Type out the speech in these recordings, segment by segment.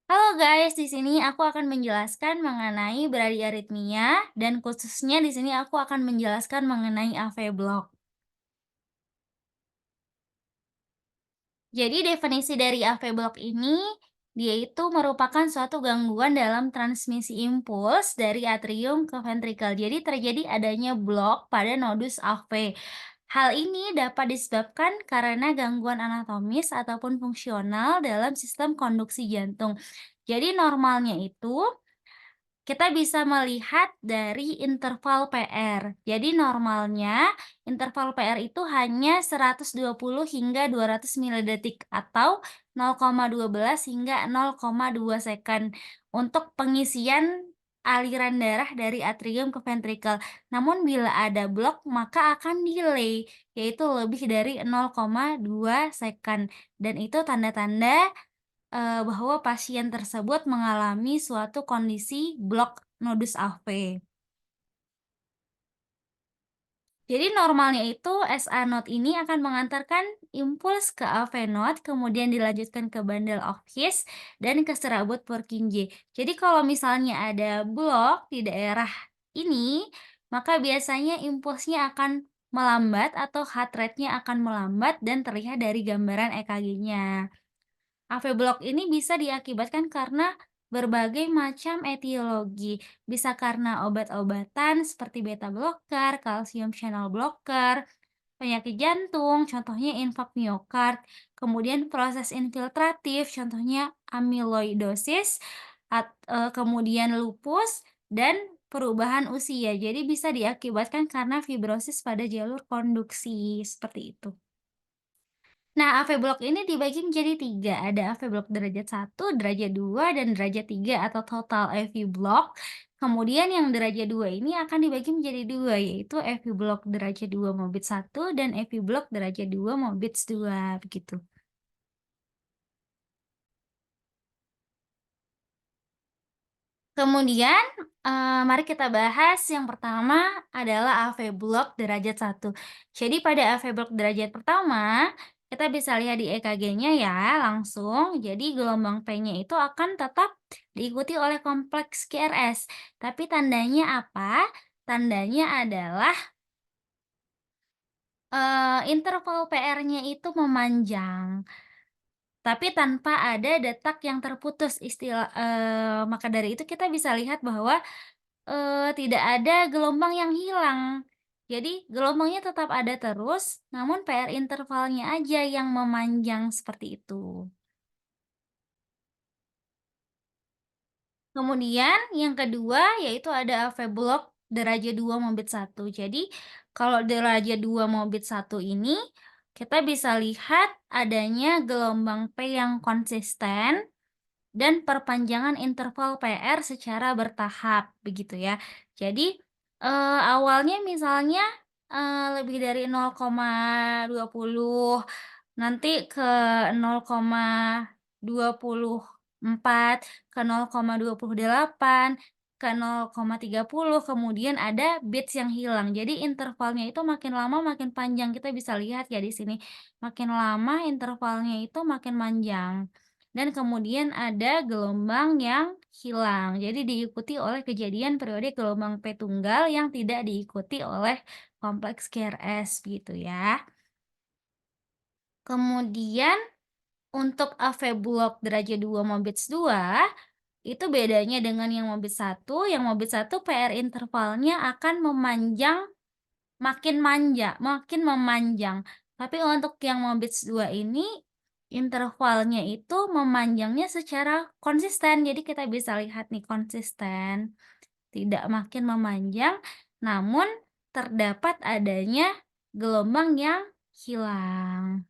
Halo guys, di sini aku akan menjelaskan mengenai bradiaritmia dan khususnya di sini aku akan menjelaskan mengenai AV block. Jadi definisi dari AV block ini, dia itu merupakan suatu gangguan dalam transmisi impuls dari atrium ke ventrikel. Jadi terjadi adanya blok pada nodus AV. Hal ini dapat disebabkan karena gangguan anatomis ataupun fungsional dalam sistem konduksi jantung. Jadi normalnya itu kita bisa melihat dari interval PR. Jadi normalnya interval PR itu hanya 120 hingga 200 milidetik atau 0,12 hingga 0,2 second untuk pengisian aliran darah dari atrium ke ventrikel. Namun bila ada blok maka akan delay yaitu lebih dari 0,2 second dan itu tanda-tanda bahwa pasien tersebut mengalami suatu kondisi blok nodus AV. Jadi normalnya itu SA node ini akan mengantarkan impuls ke AV node, kemudian dilanjutkan ke bundle of His dan ke serabut Purkinje. Jadi kalau misalnya ada blok di daerah ini, maka biasanya impulsnya akan melambat atau heart rate-nya akan melambat dan terlihat dari gambaran EKG-nya. AV block ini bisa diakibatkan karena berbagai macam etiologi. Bisa karena obat-obatan seperti beta blocker, kalsium channel blocker, penyakit jantung, contohnya infak miokard, kemudian proses infiltratif, contohnya amyloidosis, kemudian lupus, dan perubahan usia. Jadi bisa diakibatkan karena fibrosis pada jalur konduksi, seperti itu. Nah, AV block ini dibagi menjadi 3, ada AV block derajat 1, derajat 2, dan derajat 3 atau total AV block. Kemudian yang derajat 2 ini akan dibagi menjadi 2, yaitu AV block derajat 2 Morbid 1 dan AV block derajat 2 Morbid 2, begitu. Kemudian, mari kita bahas yang pertama adalah AV block derajat 1. Jadi pada AV block derajat pertama, kita bisa lihat di EKG-nya ya langsung, jadi gelombang P-nya itu akan tetap diikuti oleh kompleks QRS. Tapi tandanya apa? Tandanya adalah, interval PR-nya itu memanjang, tapi tanpa ada detak yang terputus maka dari itu kita bisa lihat bahwa tidak ada gelombang yang hilang. Jadi gelombangnya tetap ada terus, namun PR intervalnya aja yang memanjang seperti itu. Kemudian yang kedua yaitu ada AV block derajat 2 Morbid 1. Jadi kalau derajat 2 Morbid 1 ini kita bisa lihat adanya gelombang P yang konsisten dan perpanjangan interval PR secara bertahap, begitu ya. Jadi, awalnya misalnya, lebih dari 0,20, nanti ke 0,24, ke 0,28, ke 0,30, kemudian ada beats yang hilang. Jadi intervalnya itu makin lama makin panjang, kita bisa lihat ya di sini. Makin lama intervalnya itu makin panjang. Dan kemudian ada gelombang yang hilang. Jadi diikuti oleh kejadian periode gelombang P tunggal yang tidak diikuti oleh kompleks QRS gitu ya. Kemudian untuk AV block derajat 2 Morbid 2 itu bedanya dengan yang Morbid 1 PR intervalnya akan memanjang, makin makin memanjang. Tapi untuk yang Morbid 2 ini intervalnya itu memanjangnya secara konsisten. Jadi kita bisa lihat nih konsisten, tidak makin memanjang, namun terdapat adanya gelombang yang hilang.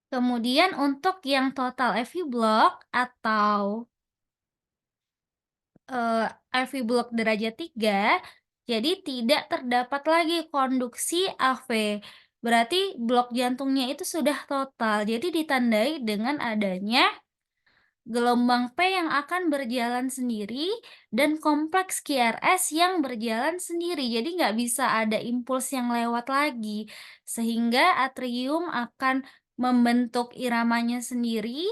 Kemudian untuk yang total EV block atau, EV block derajat 3, jadi tidak terdapat lagi konduksi AV. Berarti blok jantungnya itu sudah total, jadi ditandai dengan adanya gelombang P yang akan berjalan sendiri dan kompleks QRS yang berjalan sendiri. Jadi nggak bisa ada impuls yang lewat lagi, sehingga atrium akan membentuk iramanya sendiri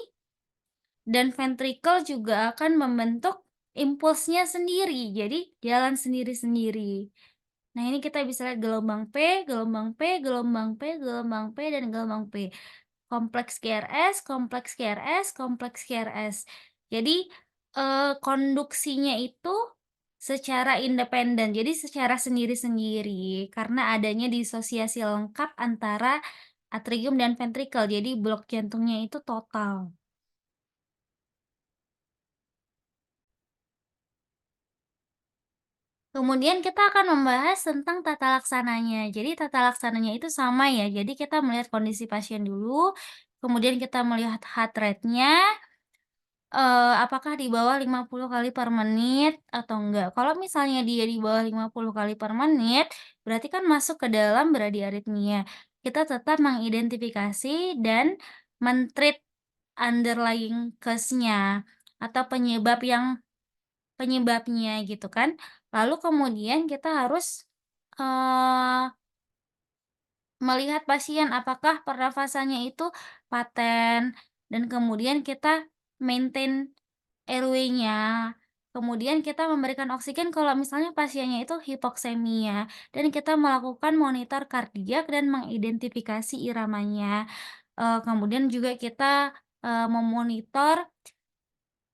dan ventricle juga akan membentuk impulsnya sendiri, jadi jalan sendiri-sendiri. Nah, ini kita bisa lihat gelombang P, gelombang P, gelombang P, gelombang P, dan gelombang P. Kompleks QRS, kompleks QRS, kompleks QRS. Jadi, konduksinya itu secara independen, jadi secara sendiri-sendiri karena adanya disosiasi lengkap antara atrium dan ventrikel, jadi blok jantungnya itu total. Kemudian kita akan membahas tentang tata laksananya. Jadi tata laksananya itu sama ya, jadi kita melihat kondisi pasien dulu, kemudian kita melihat heart rate-nya, apakah di bawah 50 kali per menit atau enggak. Kalau misalnya dia di bawah 50 kali per menit, berarti kan masuk ke dalam bradiaritmia. Kita tetap mengidentifikasi dan men-treat underlying cause-nya atau penyebabnya gitu kan. Lalu kemudian kita harus, eee, melihat pasien apakah pernafasannya itu paten dan kemudian kita maintain airway-nya. Kemudian kita memberikan oksigen kalau misalnya pasiennya itu hipoksemia dan kita melakukan monitor kardiak dan mengidentifikasi iramanya. Kemudian juga kita, memonitor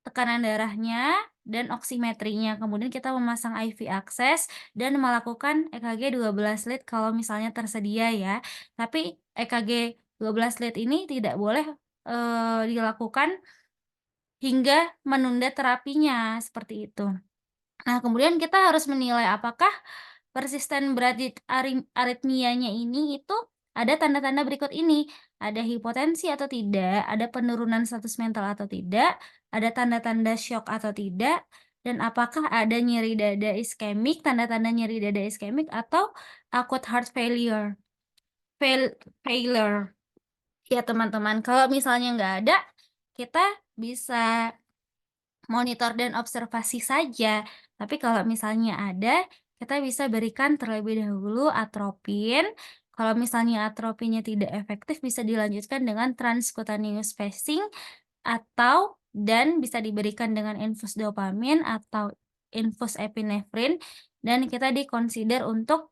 tekanan darahnya dan oksimetrinya, kemudian kita memasang IV akses dan melakukan EKG 12 lead kalau misalnya tersedia ya. Tapi EKG 12 lead ini tidak boleh, dilakukan hingga menunda terapinya, seperti itu. Nah, kemudian kita harus menilai apakah persisten aritmianya ini itu ada tanda-tanda berikut ini, ada hipotensi atau tidak, ada penurunan status mental atau tidak, ada tanda-tanda syok atau tidak, dan apakah ada nyeri dada iskemik, tanda-tanda nyeri dada iskemik atau acute heart failure failure. Ya, teman-teman, kalau misalnya nggak ada, kita bisa monitor dan observasi saja. Tapi kalau misalnya ada, kita bisa berikan terlebih dahulu atropin. Kalau misalnya atropinya tidak efektif, bisa dilanjutkan dengan transcutaneous pacing atau dan bisa diberikan dengan infus dopamin atau infus epinefrin dan kita di-consider untuk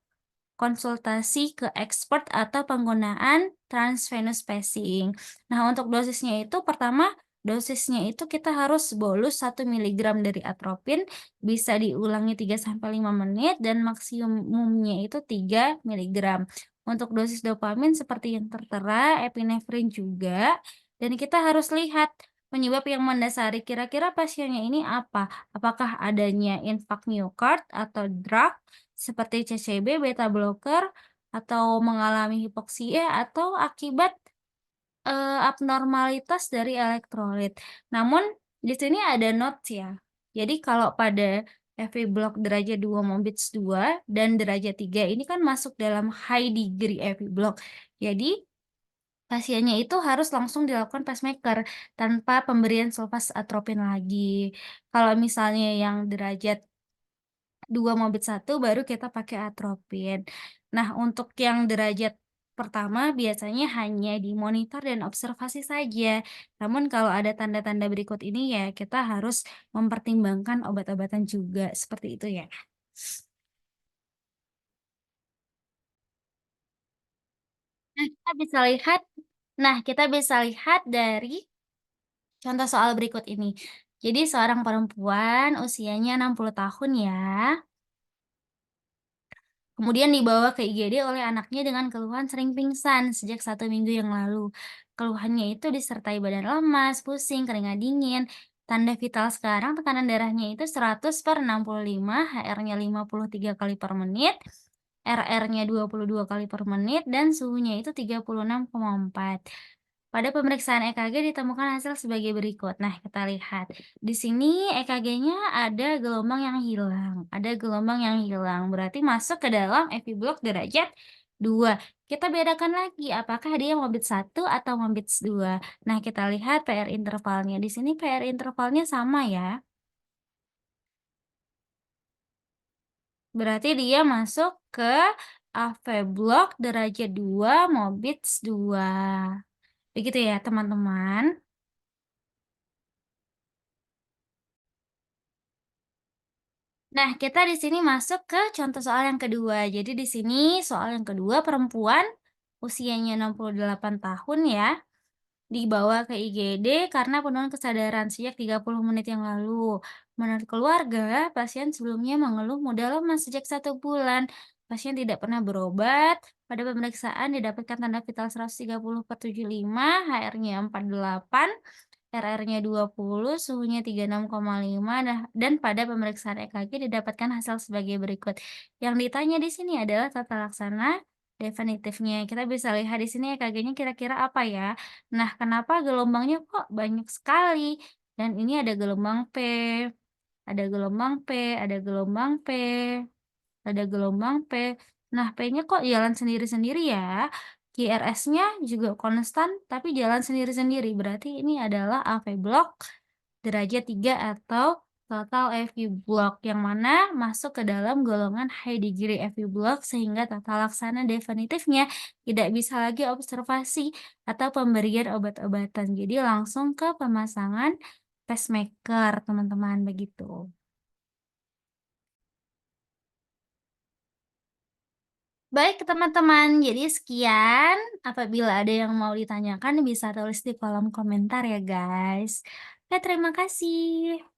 konsultasi ke expert atau penggunaan transvenous pacing. Nah, untuk dosisnya itu pertama, dosisnya itu kita harus bolus 1 mg dari atropin, bisa diulangi 3 sampai 5 menit dan maksimumnya itu 3 mg. Untuk dosis dopamin seperti yang tertera, epinefrin juga, dan kita harus lihat penyebab yang mendasari kira-kira pasiennya ini apa? Apakah adanya infark miokard atau drug seperti CCB, beta blocker, atau mengalami hipoksia atau akibat, abnormalitas dari elektrolit. Namun di sini ada notes ya. Jadi kalau pada FV Block derajat 2 Mombits 2 dan derajat 3 ini kan masuk dalam high degree FV Block. Jadi pasiennya itu harus langsung dilakukan pacemaker tanpa pemberian sulfas atropin lagi. Kalau misalnya yang derajat 2 mobit satu baru kita pakai atropin. Nah, untuk yang derajat pertama biasanya hanya dimonitor dan observasi saja. Namun kalau ada tanda-tanda berikut ini ya kita harus mempertimbangkan obat-obatan juga, seperti itu ya. Nah, kita bisa lihat dari contoh soal berikut ini. Jadi seorang perempuan usianya 60 tahun ya. Kemudian dibawa ke IGD oleh anaknya dengan keluhan sering pingsan sejak 1 minggu yang lalu. Keluhannya itu disertai badan lemas, pusing, keringat dingin. Tanda vital sekarang tekanan darahnya itu 100/65, HR-nya 53 kali per menit, RR-nya 22 kali per menit, dan suhunya itu 36,4. Pada pemeriksaan EKG ditemukan hasil sebagai berikut. Nah, kita lihat. Di sini EKG-nya ada gelombang yang hilang, berarti masuk ke dalam FI Block derajat 2. Kita bedakan lagi apakah dia Mombits 1 atau Mombits 2. Nah, kita lihat PR intervalnya. Di sini PR intervalnya sama ya. Berarti dia masuk ke AV Block derajat 2 Mombits 2. Begitu ya, teman-teman. Nah, kita di sini masuk ke contoh soal yang kedua. Jadi di sini soal yang kedua perempuan usianya 68 tahun ya, dibawa ke IGD karena penurunan kesadaran sejak 30 menit yang lalu. Menurut keluarga, pasien sebelumnya mengeluh mudah lemas sejak 1 bulan. Pasien tidak pernah berobat. Pada pemeriksaan didapatkan tanda vital 130/75, HR-nya 48, RR-nya 20, suhunya 36,5, dan pada pemeriksaan EKG didapatkan hasil sebagai berikut. Yang ditanya di sini adalah tata laksana definitifnya. Kita bisa lihat di sini EKG-nya kira-kira apa ya. Nah, kenapa gelombangnya kok banyak sekali? Dan ini ada gelombang P, ada gelombang P, ada gelombang P, ada gelombang P. Nah, P-nya kok jalan sendiri-sendiri ya? QRS-nya juga konstan, tapi jalan sendiri-sendiri. Berarti ini adalah AV block derajat 3 atau total AV block, yang mana masuk ke dalam golongan high degree AV block sehingga tata laksana definitifnya tidak bisa lagi observasi atau pemberian obat-obatan. Jadi langsung ke pemasangan pacemaker, teman-teman, begitu. Baik teman-teman, jadi sekian. Apabila ada yang mau ditanyakan bisa tulis di kolom komentar ya guys. Oke, terima kasih.